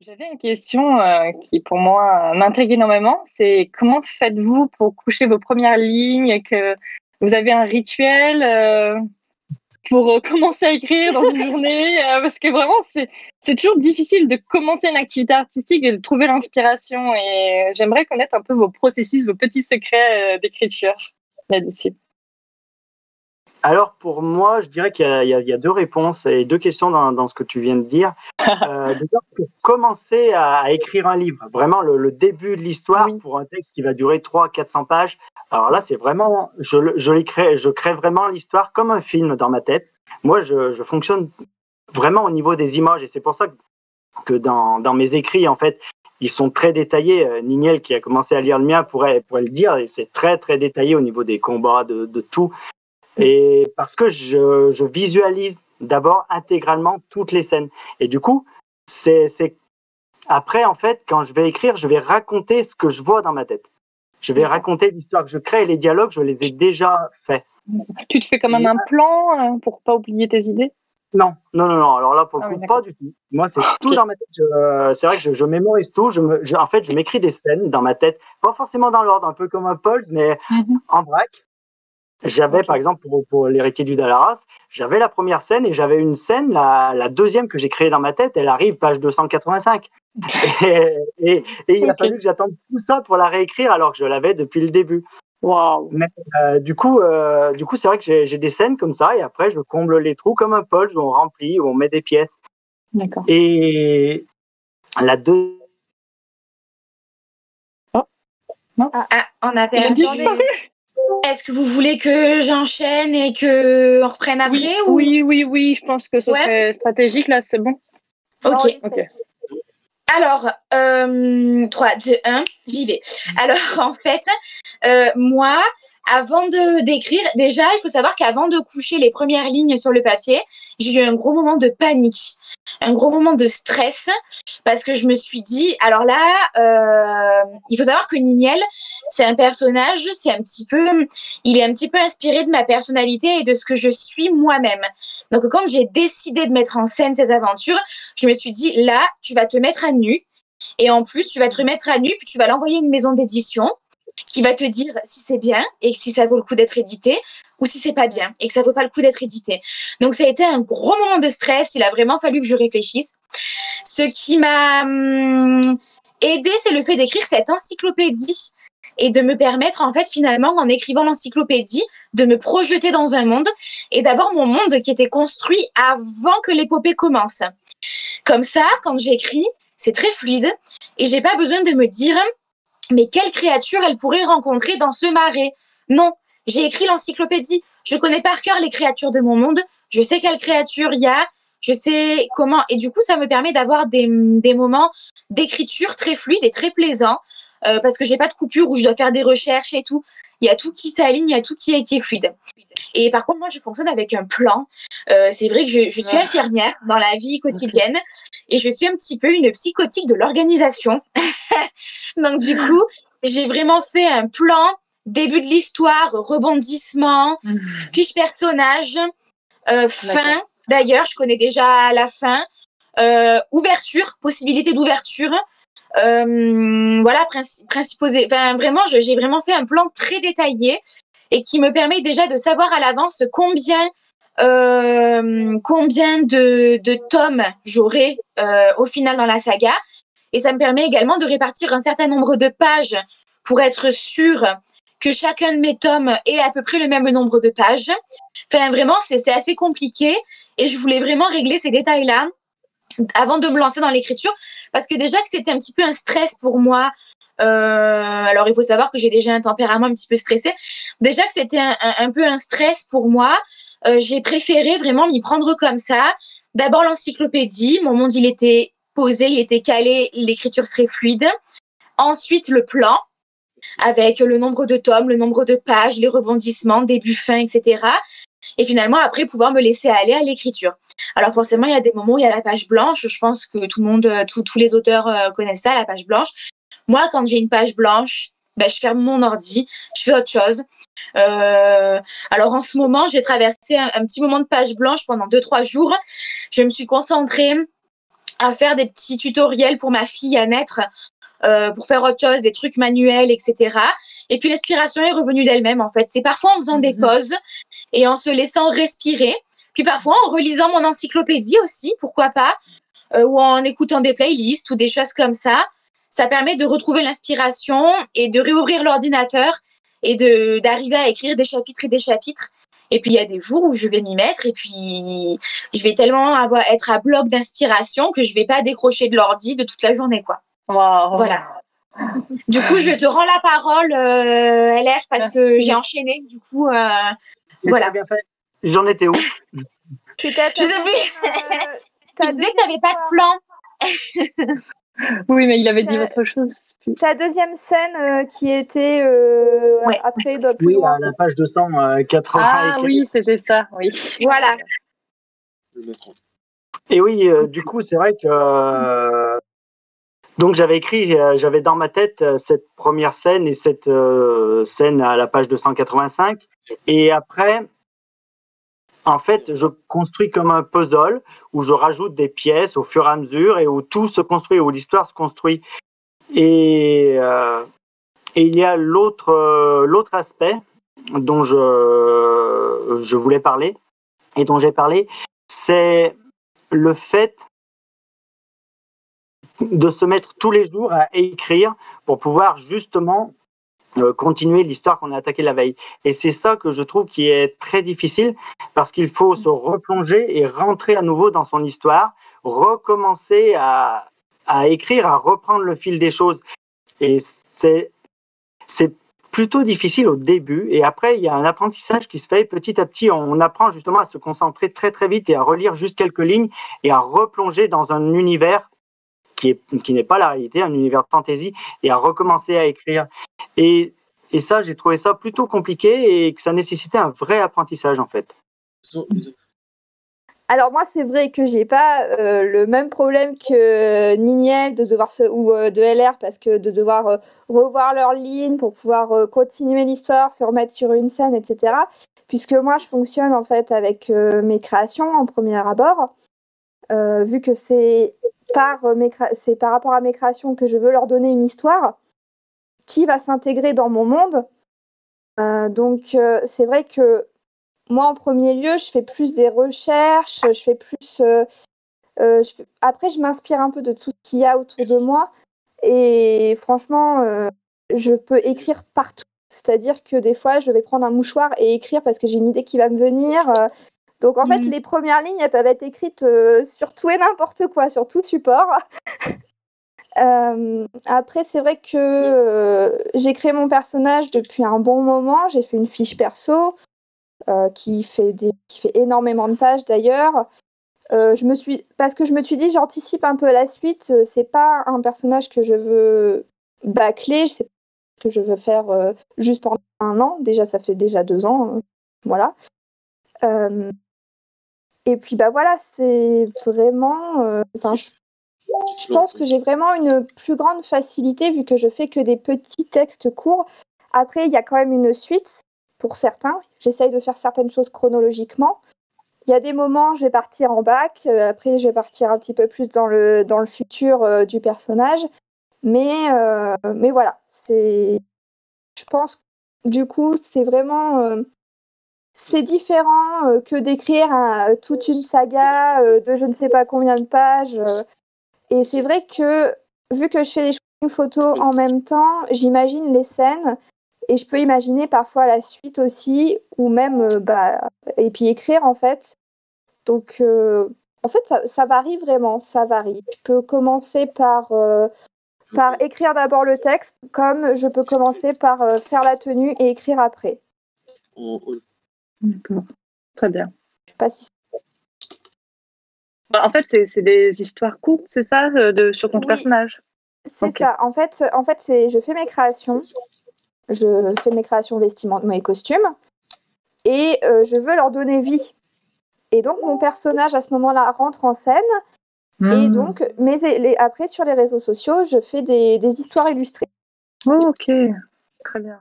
J'avais une question qui, pour moi, m'intrigue énormément. C'est comment faites-vous pour coucher vos premières lignes, que vous avez un rituel pour commencer à écrire dans une journée, parce que vraiment, c'est toujours difficile de commencer une activité artistique et de trouver l'inspiration. Et j'aimerais connaître un peu vos processus, vos petits secrets d'écriture là-dessus. Alors pour moi, je dirais qu'il y a deux réponses et deux questions dans ce que tu viens de dire. Déjà, pour commencer à écrire un livre, vraiment le début de l'histoire Oui. pour un texte qui va durer 300-400 pages. Alors là, c'est vraiment, je crée vraiment l'histoire comme un film dans ma tête. Moi, je fonctionne vraiment au niveau des images et c'est pour ça que dans mes écrits, en fait, ils sont très détaillés. Niniel, qui a commencé à lire le mien, pourrait le dire. Et c'est très, très détaillé au niveau des combats, de tout. Et parce que je visualise d'abord intégralement toutes les scènes. Et du coup, c'est après, en fait, quand je vais écrire, je vais raconter ce que je vois dans ma tête. Je vais raconter l'histoire que je crée et les dialogues, je les ai déjà faits. Tu te fais quand même un plan pour pas oublier tes idées? Non. Alors là, pour le coup, pas du tout. Moi, c'est tout dans ma tête. C'est vrai que je mémorise tout. En fait, je m'écris des scènes dans ma tête, pas forcément dans l'ordre, un peu comme un Pauls, mais en vrac. J'avais, par exemple, pour l'héritier du Dalaras, j'avais la première scène et j'avais une scène, la deuxième que j'ai créée dans ma tête, elle arrive page 285. Et il a fallu que j'attende tout ça pour la réécrire alors que je l'avais depuis le début. Wow. Mais du coup, c'est vrai que j'ai des scènes comme ça et après, je comble les trous comme un Paul où on remplit, où on met des pièces. D'accord. Et la deuxième. Oh, mince. On a perdu. Est-ce que vous voulez que j'enchaîne et qu'on reprenne après Oui, je pense que ce serait stratégique, là, c'est bon. Ok. Alors, 3, 2, 1, j'y vais. Alors, en fait, moi, avant d'écrire, déjà, il faut savoir qu'avant de coucher les premières lignes sur le papier, j'ai eu un gros moment de panique, un gros moment de stress, parce que je me suis dit, alors là, il faut savoir que Niniel, c'est un personnage, il est un petit peu inspiré de ma personnalité et de ce que je suis moi-même. Donc, quand j'ai décidé de mettre en scène ces aventures, je me suis dit, là, tu vas te mettre à nu. Et en plus, tu vas te remettre à nu, puis tu vas l'envoyer à une maison d'édition qui va te dire si c'est bien et si ça vaut le coup d'être édité ou si c'est pas bien et que ça vaut pas le coup d'être édité. Donc, ça a été un gros moment de stress. Il a vraiment fallu que je réfléchisse. Ce qui m'a aidé, c'est le fait d'écrire cette encyclopédie et de me permettre, en fait, finalement, en écrivant l'encyclopédie, de me projeter dans un monde et d'avoir mon monde qui était construit avant que l'épopée commence. Comme ça, quand j'écris, c'est très fluide et j'ai pas besoin de me dire mais quelle créature elle pourrait rencontrer dans ce marais. Non, j'ai écrit l'encyclopédie. Je connais par cœur les créatures de mon monde. Je sais quelle créature il y a. Je sais comment. Et du coup, ça me permet d'avoir des moments d'écriture très fluides et très plaisants parce que j'ai pas de coupure où je dois faire des recherches et tout. Il y a tout qui s'aligne, il y a tout qui est fluide. Et par contre, moi, je fonctionne avec un plan. C'est vrai que je suis infirmière dans la vie quotidienne et je suis un petit peu une psychotique de l'organisation. Donc, du coup, j'ai vraiment fait un plan, début de l'histoire, rebondissement, fiche personnage, fin. D'ailleurs, je connais déjà la fin. Ouverture, possibilité d'ouverture. Voilà, vraiment, j'ai vraiment fait un plan très détaillé et qui me permet déjà de savoir à l'avance combien de tomes j'aurai au final dans la saga. Et ça me permet également de répartir un certain nombre de pages pour être sûre que chacun de mes tomes ait à peu près le même nombre de pages. Enfin, vraiment, c'est assez compliqué et je voulais vraiment régler ces détails-là avant de me lancer dans l'écriture parce que déjà que c'était un petit peu un stress pour moi. Alors, il faut savoir que j'ai déjà un tempérament un petit peu stressé. Déjà que c'était un peu un stress pour moi, j'ai préféré vraiment m'y prendre comme ça. D'abord, l'encyclopédie. Mon monde, il était posé, il était calé, l'écriture serait fluide. Ensuite, le plan, avec le nombre de tomes, le nombre de pages, les rebondissements, début, fin, etc. Et finalement, après, pouvoir me laisser aller à l'écriture. Alors forcément, il y a des moments où il y a la page blanche. Je pense que tout le monde, tous les auteurs connaissent ça, la page blanche. Moi, quand j'ai une page blanche, je ferme mon ordi, je fais autre chose. Alors en ce moment, j'ai traversé un petit moment de page blanche pendant 2-3 jours. Je me suis concentrée à faire des petits tutoriels pour ma fille à naître, pour faire autre chose, des trucs manuels, etc. Et puis l'inspiration est revenue d'elle-même, en fait. C'est parfois en faisant des pauses et en se laissant respirer. Puis parfois en relisant mon encyclopédie aussi, pourquoi pas, ou en écoutant des playlists ou des choses comme ça. Ça permet de retrouver l'inspiration et de réouvrir l'ordinateur et d'arriver à écrire des chapitres et des chapitres. Et puis, il y a des jours où je vais m'y mettre et puis je vais tellement être à bloc d'inspiration que je vais pas décrocher de l'ordi de toute la journée, quoi. Wow. Voilà. Du coup, je te rends la parole, LR, parce que j'ai enchaîné. Du coup, voilà. Bien fait. J'en étais où? Je sais plus. Tu disais que tu n'avais pas de plan. Oui, mais il avait dit autre chose. Ta deuxième scène qui était après de plus Oui, loin. à la page 280. Ah oui, c'était ça, oui. Voilà. Et oui, du coup, c'est vrai que donc j'avais dans ma tête cette première scène et cette scène à la page 285. Et après, en fait, je construis comme un puzzle où je rajoute des pièces au fur et à mesure et où tout se construit, où l'histoire se construit. Et il y a l'autre aspect dont je voulais parler et dont j'ai parlé, c'est le fait de se mettre tous les jours à écrire pour pouvoir justement continuer l'histoire qu'on a attaquée la veille. Et c'est ça que je trouve qui est très difficile parce qu'il faut se replonger et rentrer à nouveau dans son histoire, recommencer à écrire, à reprendre le fil des choses. Et c'est plutôt difficile au début et après il y a un apprentissage qui se fait petit à petit. On apprend justement à se concentrer très très vite et à relire juste quelques lignes et à replonger dans un univers qui n'est pas la réalité, un univers de fantasy, et à recommencer à écrire. Et ça, j'ai trouvé ça plutôt compliqué et que ça nécessitait un vrai apprentissage en fait. Alors moi, c'est vrai que j'ai pas le même problème que Niniel ou de LR parce que de devoir revoir leurs lignes pour pouvoir continuer l'histoire, se remettre sur une scène, etc. Puisque moi, je fonctionne en fait avec mes créations en premier abord, vu que c'est par rapport à mes créations que je veux leur donner une histoire qui va s'intégrer dans mon monde. Donc c'est vrai que moi, en premier lieu, je fais plus des recherches, je fais plus... Après, je m'inspire un peu de tout ce qu'il y a autour de moi. Et franchement, je peux écrire partout. C'est-à-dire que des fois, je vais prendre un mouchoir et écrire parce que j'ai une idée qui va me venir. Donc, en fait, les premières lignes, elles peuvent être écrites sur tout et n'importe quoi, sur tout support. Après, c'est vrai que j'ai créé mon personnage depuis un bon moment. J'ai fait une fiche perso. Qui fait énormément de pages d'ailleurs. Parce que je me suis dit, j'anticipe un peu la suite. C'est pas un personnage que je veux bâcler. C'est ce que je veux faire juste pendant 1 an. Déjà, ça fait déjà 2 ans. Voilà. Et puis, bah voilà, c'est vraiment... je pense que j'ai vraiment une plus grande facilité vu que je fais que des petits textes courts. Après, il y a quand même une suite. Pour certains, j'essaye de faire certaines choses chronologiquement. Il y a des moments, je vais partir en bac, après je vais partir un petit peu plus dans le futur du personnage. Mais voilà, je pense du coup, c'est vraiment... c'est différent que d'écrire toute une saga de je ne sais pas combien de pages. Et c'est vrai que, vu que je fais des shootings photos en même temps, j'imagine les scènes. Et je peux imaginer parfois la suite aussi, ou même, et puis écrire en fait. Donc, en fait, ça varie vraiment, ça varie. Je peux commencer par écrire d'abord le texte, comme je peux commencer par faire la tenue et écrire après. D'accord, très bien. Je sais pas si... En fait, c'est des histoires courtes, c'est ça, sur ton personnage? C'est ça. En fait, je fais mes créations. Je fais mes créations vestimentaires, mes costumes, et je veux leur donner vie. Et donc, mon personnage, à ce moment-là, rentre en scène. Et donc, après, sur les réseaux sociaux, je fais des histoires illustrées. Oh, ok, très bien.